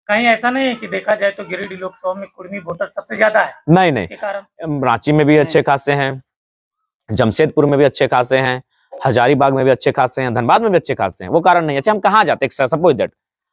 कहीं ऐसा नहीं है कि देखा जाए तो गिरिडीह लोकसभा में कुर्मी वोटर सबसे ज्यादा है नहीं नहीं, इसके कारण? रांची में भी अच्छे खासे हैं, जमशेदपुर में भी अच्छे खासे हैं, हजारीबाग में भी अच्छे खासे हैं, धनबाद में भी अच्छे खासे हैं। वो कारण नहीं। अच्छा, हम कहाँ जाते हैं? सपोज दैट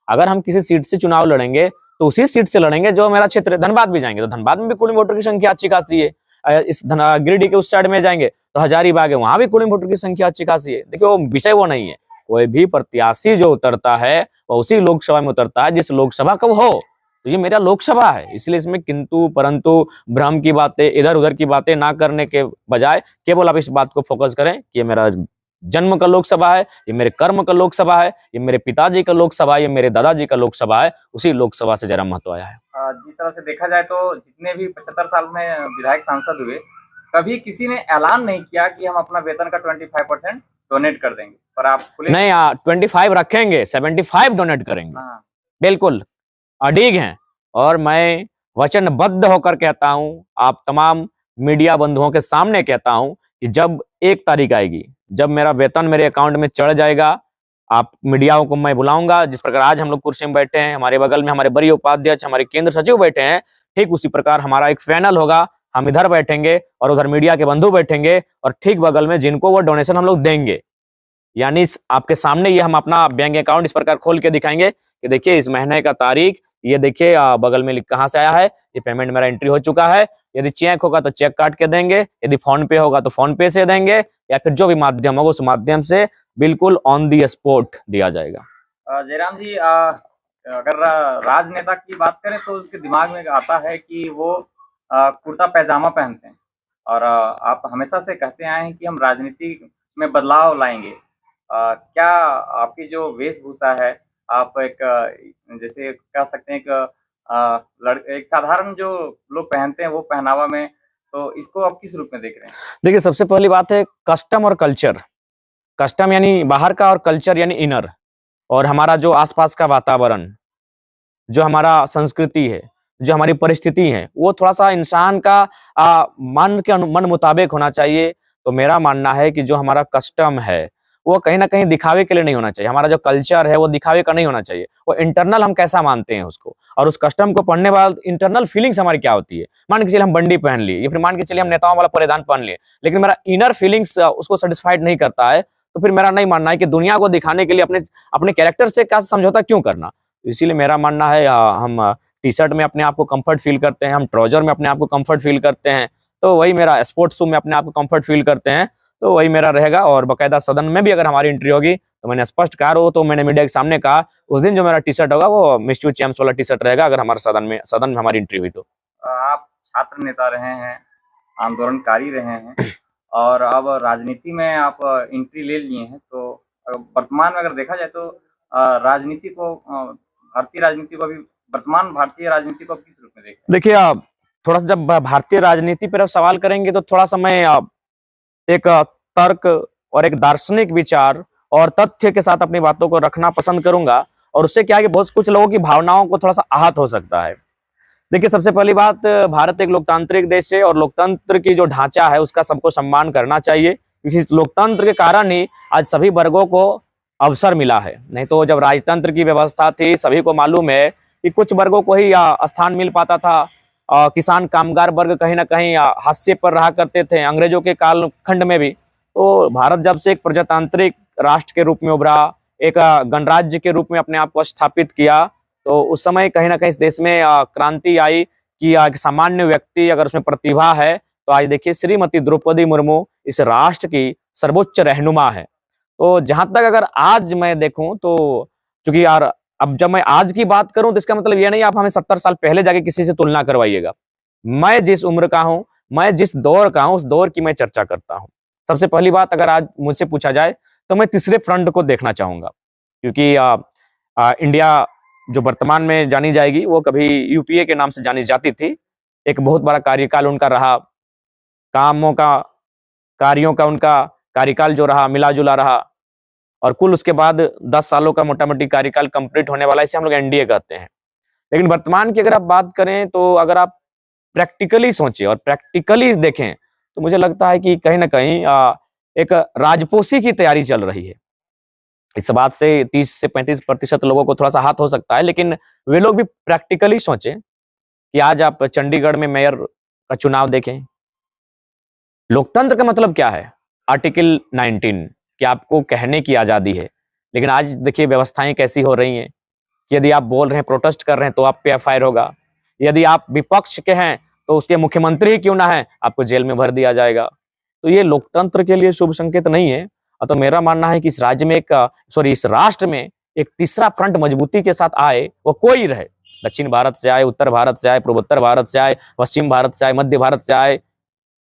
अगर हम किसी सीट से चुनाव लड़ेंगे तो उसी सीट से लड़ेंगे जो मेरा क्षेत्र है। धनबाद भी जाएंगे तो धनबाद में भी कुल वोटर की संख्या अच्छी खासी है। इस गिरिडीह के उस साइड में जाएंगे तो हजारीबाग है, वहां भी कुल वोटर की संख्या अच्छी खासी है। देखिए, वो विषय वो नहीं है। कोई भी प्रत्याशी जो उतरता है वो उसी लोकसभा में उतरता है जिस लोकसभा का वो हो। तो ये मेरा लोकसभा है, इसलिए इसमें किंतु परंतु भ्रम की बातें, इधर उधर की बातें ना करने के बजाय केवल आप इस बात को फोकस करें कि ये मेरा जन्म का लोकसभा है, ये मेरे कर्म का लोकसभा है, ये मेरे पिताजी का लोकसभा है, ये मेरे दादाजी का लोकसभा है। उसी लोकसभा से जरा महत्व आया है। जिस तरह से देखा जाए तो जितने भी 75 साल में विधायक सांसद हुए, कभी किसी ने ऐलान नहीं किया कि हम अपना वेतन का 25% डोनेट कर देंगे। पर आप खुले नहीं, 25 रखेंगे, 75 डोनेट करेंगे। हाँ। बिल्कुल अडिग हैं। और मैं वचनबद्ध होकर कहता हूं, आप तमाम मीडिया बंधुओं के सामने कहता हूं कि जब 1 तारीख आएगी, जब मेरा वेतन मेरे अकाउंट में चढ़ जाएगा, आप मीडियाओं को मैं बुलाऊंगा। जिस प्रकार आज हम लोग कुर्सी में बैठे हैं, हमारे बगल में हमारे वरीय उपाध्यक्ष, हमारे केंद्र सचिव बैठे हैं, ठीक उसी प्रकार हमारा एक पैनल होगा। हम इधर बैठेंगे और उधर मीडिया के बंधु बैठेंगे और ठीक बगल में जिनको वो डोनेशन हम लोग देंगे, यानी आपके सामने ये हम अपना बैंक अकाउंट इस प्रकार खोल के दिखाएंगे कि देखिए इस महीने का तारीख, ये देखिए बगल में कहाँ से आया है, ये पेमेंट मेरा एंट्री हो चुका है। यदि चेक होगा तो चेक काट के देंगे, यदि फोन पे होगा तो फोन पे से देंगे, या फिर जो भी माध्यम होगा उस माध्यम से बिल्कुल ऑन दी स्पॉट दिया जाएगा। जयराम जी, अगर राजनेता की बात करें तो उसके दिमाग में आता है कि वो कुर्ता पैजामा पहनते हैं, और आप हमेशा से कहते आए हैं कि हम राजनीति में बदलाव लाएंगे। क्या आपकी जो वेशभूषा है, आप एक जैसे कह सकते हैं कि एक साधारण जो लोग पहनते हैं वो पहनावा में, तो इसको आप किस रूप में देख रहे हैं? देखिए, सबसे पहली बात है कस्टम और कल्चर। कस्टम यानी बाहर का और कल्चर यानी इनर, और हमारा जो आसपास का वातावरण, जो हमारा संस्कृति है, जो हमारी परिस्थिति है, वो थोड़ा सा इंसान का मन मुताबिक होना चाहिए। तो मेरा मानना है कि जो हमारा कस्टम है वो कहीं ना कहीं दिखावे के लिए नहीं होना चाहिए। हमारा जो कल्चर है वो दिखावे का नहीं होना चाहिए। वो इंटरनल हम कैसा मानते हैं उसको, और उस कस्टम को पढ़ने बाद इंटरनल फीलिंग्स हमारी क्या होती है। मान के चलिए हम बंडी पहन लिए, या फिर मान के चलिए हम नेताओं वाला परिधान पहन लिए, लेकिन मेरा इनर फीलिंग्स उसको सेटिस्फाइड नहीं करता है, तो फिर मेरा नहीं मानना है कि दुनिया को दिखाने के लिए अपने अपने कैरेक्टर से क्या समझौता क्यों करना। इसीलिए मेरा मानना है हम टी शर्ट में अपने आप को कंफर्ट फील करते हैं, हम ट्राउजर में अपने आप को कंफर्ट फील करते हैं, तो वही मेरा स्पोर्ट्स शू में अपने आप को कंफर्ट फील करते हैं, तो वही मेरा रहेगा। और बाकायदा सदन में भी अगर हमारी एंट्री होगी तो मैंने स्पष्ट कहा, हो तो मैंने मीडिया के सामने कहा, उस दिन जो मेरा टी शर्ट होगा वो मिस्टर चैम्प्स वाला टी शर्ट रहेगा, अगर हमारे सदन में हमारी एंट्री हुई तो। आप छात्र नेता रहे हैं, आंदोलनकारी रहे हैं, और अब राजनीति में आप एंट्री ले लिए हैं, तो वर्तमान में अगर देखा जाए तो राजनीति को, भारतीय राजनीति को, अभी वर्तमान भारतीय राजनीति को किस रूप में देखें? देखिए, आप थोड़ा सा जब भारतीय राजनीति पर आप सवाल करेंगे तो थोड़ा सा मैं एक तर्क और एक दार्शनिक विचार और तथ्य के साथ अपनी बातों को रखना पसंद करूंगा, और उससे क्या है कि बहुत कुछ लोगों की भावनाओं को थोड़ा सा आहत हो सकता है। देखिए, सबसे पहली बात, भारत एक लोकतांत्रिक देश है और लोकतंत्र की जो ढांचा है उसका सबको सम्मान करना चाहिए, क्योंकि लोकतंत्र के कारण ही आज सभी वर्गों को अवसर मिला है। नहीं तो जब राजतंत्र की व्यवस्था थी, सभी को मालूम है कि कुछ वर्गों को ही स्थान मिल पाता था। किसान कामगार वर्ग कहीं ना कहीं हाशिए पर रहा करते थे अंग्रेजों के कालखंड में भी। तो भारत जब से एक प्रजातांत्रिक राष्ट्र के रूप में उभरा, एक गणराज्य के रूप में अपने आप को स्थापित किया, तो उस समय कहीं ना कहीं इस देश में क्रांति आई कि एक सामान्य व्यक्ति अगर उसमें प्रतिभा है, तो आज देखिए श्रीमती द्रौपदी मुर्मू इस राष्ट्र की सर्वोच्च रहनुमा है। तो जहां तक अगर आज मैं देखूं तो, चूंकि यार अब जब मैं आज की बात करूं तो इसका मतलब ये नहीं आप हमें 70 साल पहले जाके किसी से तुलना करवाइएगा। मैं जिस उम्र का हूं, मैं जिस दौर का हूं, उस दौर की मैं चर्चा करता हूं। सबसे पहली बात, अगर आज मुझसे पूछा जाए तो मैं तीसरे फ्रंट को देखना चाहूंगा, क्योंकि इंडिया जो वर्तमान में जानी जाएगी वो कभी यूपीए के नाम से जानी जाती थी। एक बहुत बड़ा कार्यकाल उनका रहा, कामों का, कार्यों का उनका कार्यकाल जो रहा मिला जुला रहा, और कुल उसके बाद 10 सालों का मोटा मोटी कार्यकाल कंप्लीट होने वाला है, इसे हम लोग एनडीए कहते हैं। लेकिन वर्तमान की अगर आप बात करें तो अगर आप प्रैक्टिकली सोचें और प्रैक्टिकली देखें तो मुझे लगता है कि कहीं ना कहीं एक राजपोशी की तैयारी चल रही है। इस बात से 30 से 35% लोगों को थोड़ा सा हाथ हो सकता है, लेकिन वे लोग भी प्रैक्टिकली सोचें कि आज आप चंडीगढ़ में मेयर का चुनाव देखें। लोकतंत्र का मतलब क्या है? आर्टिकल 19 कि आपको कहने की आजादी है, लेकिन आज देखिए व्यवस्थाएं कैसी हो रही हैं कि यदि आप बोल रहे हैं, प्रोटेस्ट कर रहे हैं, तो आप पे एफआईआर होगा। यदि आप विपक्ष के हैं तो उसके मुख्यमंत्री ही क्यों ना है, आपको जेल में भर दिया जाएगा। तो ये लोकतंत्र के लिए शुभ संकेत नहीं है। तो मेरा मानना है कि इस राज्य में इस राष्ट्र में एक तीसरा फ्रंट मजबूती के साथ आए, वो कोई रहे, दक्षिण भारत से आए, उत्तर भारत से आए, पूर्वोत्तर भारत से आए, पश्चिम भारत से आए, मध्य भारत से आए,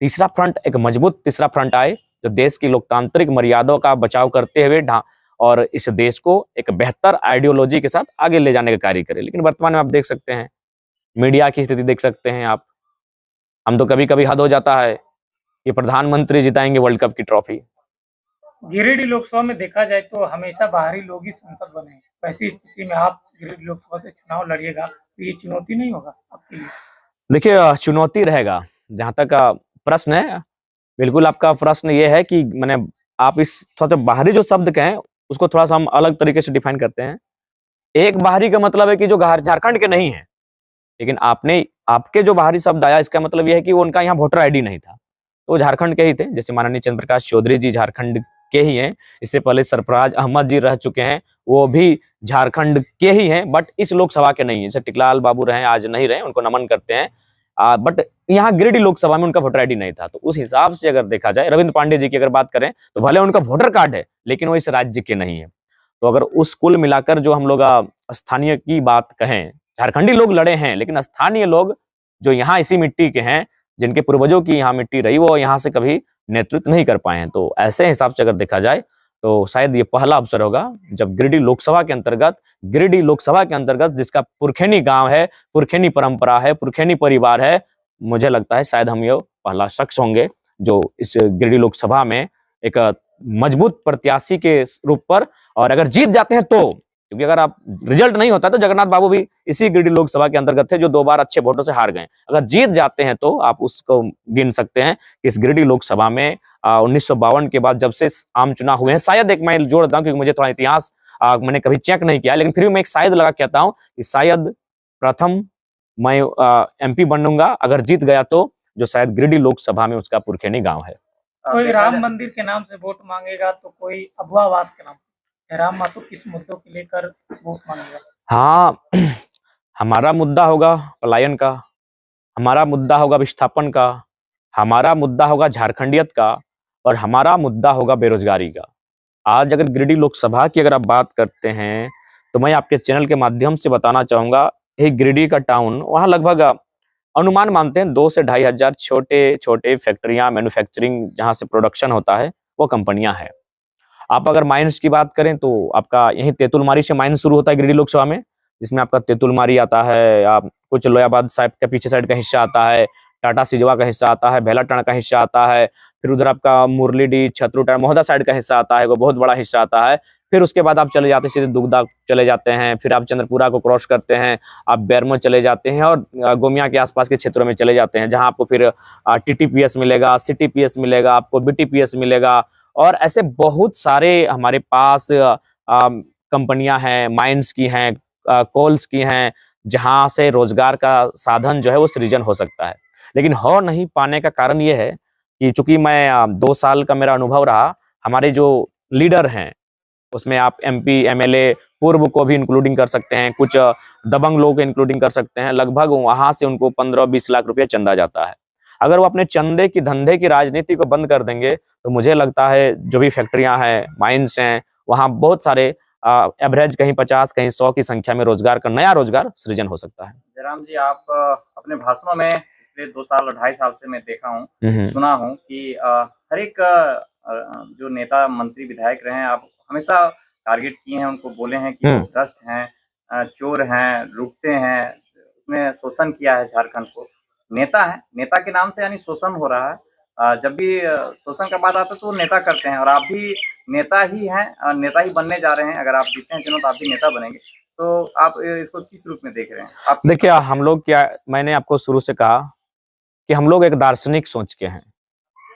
तीसरा फ्रंट, एक मजबूत तीसरा फ्रंट आए जो देश की लोकतांत्रिक मर्यादाओं का बचाव करते हुए और इस देश को एक बेहतर आइडियोलॉजी के साथ आगे ले जाने का कार्य करे। लेकिन वर्तमान में आप देख सकते हैं, मीडिया की स्थिति देख सकते हैं आप। हम तो कभी कभी हद हो जाता है कि प्रधानमंत्री जिताएंगे वर्ल्ड कप की ट्रॉफी। गिरिडीह लोकसभा में देखा जाए तो हमेशा बाहरी लोग ही संसद बने हैं। वैसी स्थिति में आप गिरिडीह लोकसभा से चुनाव लड़िएगा तो ये चुनौती नहीं होगा आपके लिए? देखिए, चुनौती रहेगा। जहां तक प्रश्न है, बिल्कुल आपका प्रश्न ये है कि मैंने आप इस थोड़ा सा बाहरी जो शब्द कहें उसको थोड़ा सा हम अलग तरीके से डिफाइन करते हैं। एक बाहरी का मतलब है कि जो झारखंड के नहीं है, लेकिन आपके जो बाहरी शब्द आया इसका मतलब यह है कि वो उनका यहाँ वोटर आईडी नहीं था, तो वो झारखंड के ही थे। जैसे माननीय चंद्र प्रकाश चौधरी जी झारखंड के ही हैं, इससे पहले सरफराज अहमद जी रह चुके हैं, वो भी झारखंड के ही हैं, बट इस लोकसभा के नहीं है। जैसे टिकलाल बाबू रहे, आज नहीं रहे, उनको नमन करते हैं, बट यहाँ गिरिडीह लोकसभा में उनका वोटर आईडी नहीं था। तो उस हिसाब से अगर देखा जाए, रविंद्र पांडे जी की अगर बात करें तो भले उनका वोटर कार्ड है, लेकिन वो इस राज्य के नहीं है। तो अगर उस कुल मिलाकर जो हम लोग स्थानीय की बात कहें, झारखंडी लोग लड़े हैं, लेकिन स्थानीय लोग जो यहाँ इसी मिट्टी के हैं, जिनके पूर्वजों की यहाँ मिट्टी रही, वो यहाँ से कभी नेतृत्व नहीं कर पाए हैं। तो ऐसे हिसाब से अगर देखा जाए तो शायद ये पहला अवसर होगा जब गिरिडीह लोकसभा के अंतर्गत जिसका पुरखेनी गांव है, पुरखेनी परंपरा है, पुरखेनी परिवार है, मुझे लगता है शायद हम ये पहला शख्स होंगे जो इस गिरिडीह लोकसभा में एक मजबूत प्रत्याशी के रूप पर, और अगर जीत जाते हैं तो, क्योंकि अगर आप रिजल्ट नहीं होता तो जगन्नाथ बाबू भी इसी गिरिडीह लोकसभा के अंतर्गत थे जो 2 बार अच्छे वोटों से हार गए। अगर जीत जाते हैं तो आप उसको गिन सकते हैं कि इस गिरिडीह लोकसभा में 1952 के बाद जब से आम चुनाव हुए हैं, शायद एक मैं जोड़ देता हूं क्योंकि मुझे थोड़ा इतिहास मैंने कभी चेक नहीं किया, लेकिन फिर भी मैं एक शायद लगा कहता हूं कि शायद प्रथम मैं एमपी बनूंगा अगर जीत गया तो, जो शायद गिरिडीह लोकसभा में उसका पुरखेनी गांव है। कोई राम मंदिर के नाम से वोट मांगेगा तो कोई अभुआवास के नाम से। राम मातो किस मुद्दों को लेकर वोट मांगेगा? हाँ, हमारा मुद्दा होगा पलायन का, हमारा मुद्दा होगा विस्थापन का, हमारा मुद्दा होगा झारखंडियत का, और हमारा मुद्दा होगा बेरोजगारी का। आज अगर गिरिडीह लोकसभा की अगर आप बात करते हैं तो मैं आपके चैनल के माध्यम से बताना चाहूंगा, ये गिरिडीह का टाउन, वहाँ लगभग अनुमान मानते हैं 2 से 2.5 हजार छोटे छोटे फैक्ट्रियां, मैन्युफैक्चरिंग जहां से प्रोडक्शन होता है, वो कंपनियां हैं। आप अगर माइंस की बात करें तो आपका यही तेतुलमारी से माइंस शुरू होता है गिरिडीह लोकसभा में, जिसमें आपका तेतुलमारी आता है, आप कुछ लोयाबाद साइड का पीछे साइड का हिस्सा आता है, टाटा सिजवा का हिस्सा आता है, बेलाटांड का हिस्सा आता है, फिर उधर आपका मुरलीडीह, छतरुटा, मोहदा साइड का हिस्सा आता है, वो बहुत बड़ा हिस्सा आता है। फिर उसके बाद आप चले जाते हैं सीधे दुगदा चले जाते हैं, फिर आप चंद्रपुरा को क्रॉस करते हैं, आप बेरमो चले जाते हैं और गोमिया के आसपास के क्षेत्रों में चले जाते हैं, जहां आपको फिर टीटीपीएस मिलेगा, सीटीपीएस मिलेगा, आपको बीटीपीएस मिलेगा, और ऐसे बहुत सारे हमारे पास कंपनियां हैं, माइंस की हैं, कोल्स की हैं, जहां से रोजगार का साधन जो है वो सृजन हो सकता है। लेकिन हो नहीं पाने का कारण ये है कि चूंकि मैं 2 साल का मेरा अनुभव रहा, हमारे जो लीडर हैं उसमें आप एमपी, एमएलए, पूर्व को भी इंक्लूडिंग कर सकते हैं, कुछ दबंग लोग इंक्लूडिंग कर सकते हैं, लगभग वहां से उनको 15-20 लाख रुपया चंदा जाता है। अगर वो अपने चंदे की, धंधे की राजनीति को बंद कर देंगे तो मुझे लगता है जो भी फैक्ट्रियां हैं, माइंस हैं, वहां बहुत सारे एवरेज कहीं 50 कहीं 100 की संख्या में रोजगार का नया रोजगार सृजन हो सकता है। जयराम जी, आप अपने भाषणों में पिछले 2 साल और 2.5 साल से मैं देखा हूँ, सुना हूँ कि हर एक जो नेता, मंत्री, विधायक रहे हैं, आप हमेशा टारगेट किए हैं, उनको बोले हैं कि भ्रष्ट हैं, चोर हैं, लूटते हैं, उसने शोषण किया है झारखंड को। नेता है, नेता के नाम से यानी शोषण हो रहा है। जब भी शोषण का बात आता है तो नेता करते हैं, और आप भी नेता ही हैं, नेता ही बनने जा रहे हैं। अगर आप जीते हैं चुनाव तो आप भी नेता बनेंगे, तो आप इसको किस रूप में देख रहे हैं? आप देखिए, हम लोग क्या, मैंने आपको शुरू से कहा कि हम लोग एक दार्शनिक सोच के हैं,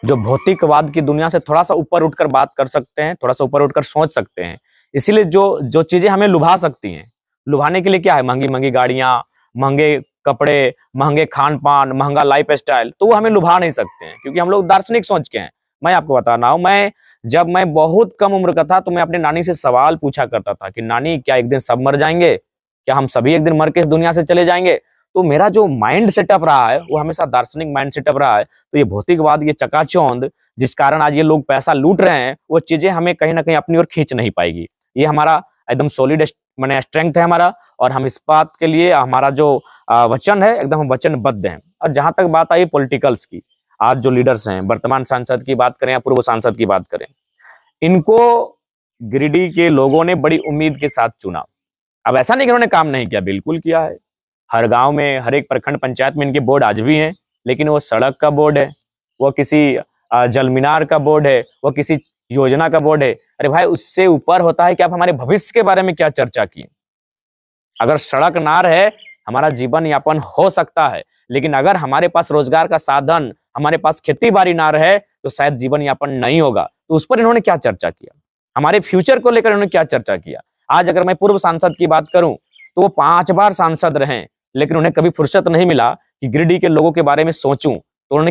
जो भौतिकवाद की दुनिया से थोड़ा सा ऊपर उठकर बात कर सकते हैं, थोड़ा सा ऊपर उठकर सोच सकते हैं इसीलिए जो जो चीजें हमें लुभा सकती हैं, लुभाने के लिए क्या है, महंगी महंगी गाड़ियां, महंगे कपड़े, महंगे खान पान, महंगा लाइफ स्टाइल, तो वो हमें लुभा नहीं सकते हैं, क्योंकि हम लोग दार्शनिक सोच के हैं। मैं आपको बता रहा हूं, जब मैं बहुत कम उम्र का था तो मैं अपनी नानी से सवाल पूछा करता था कि नानी, क्या एक दिन सब मर जाएंगे? क्या हम सभी एक दिन मर के इस दुनिया से चले जाएंगे? तो मेरा जो माइंड सेटअप रहा है वो हमेशा दार्शनिक माइंड सेटअप रहा है। तो ये भौतिकवाद, ये चकाचौंध जिस कारण आज ये लोग पैसा लूट रहे हैं, वो चीजें हमें कहीं ना कहीं अपनी ओर खींच नहीं पाएगी। ये हमारा एकदम सॉलिड माने स्ट्रेंथ है हमारा, और हम इस बात के लिए हमारा जो वचन है एकदम हम वचनबद्ध हैं। और जहां तक बात आई पॉलिटिकल्स की, आज जो लीडर्स हैं, वर्तमान सांसद की बात करें या पूर्व सांसद की बात करें, इनको गिरिडीह के लोगों ने बड़ी उम्मीद के साथ चुना। अब ऐसा नहीं कि उन्होंने काम नहीं किया, बिल्कुल किया है। हर गांव में, हर एक प्रखंड पंचायत में इनके बोर्ड आज भी हैं, लेकिन वो सड़क का बोर्ड है, वो किसी जल मीनार का बोर्ड है, वो किसी योजना का बोर्ड है। अरे भाई, उससे ऊपर होता है कि आप हमारे भविष्य के बारे में क्या चर्चा की। अगर सड़क ना रहे, हमारा जीवन यापन हो सकता है, लेकिन अगर हमारे पास रोजगार का साधन, हमारे पास खेती बाड़ी ना रहे, तो शायद जीवन यापन नहीं होगा। तो उस पर इन्होंने क्या चर्चा किया, हमारे फ्यूचर को लेकर इन्होंने क्या चर्चा किया। आज अगर मैं पूर्व सांसद की बात करूं तो वो 5 बार सांसद रहे, लेकिन उन्हें कभी फुर्सत नहीं मिला कि गिरिडीह के लोगों के बारे में सोचूं। तो उन्होंने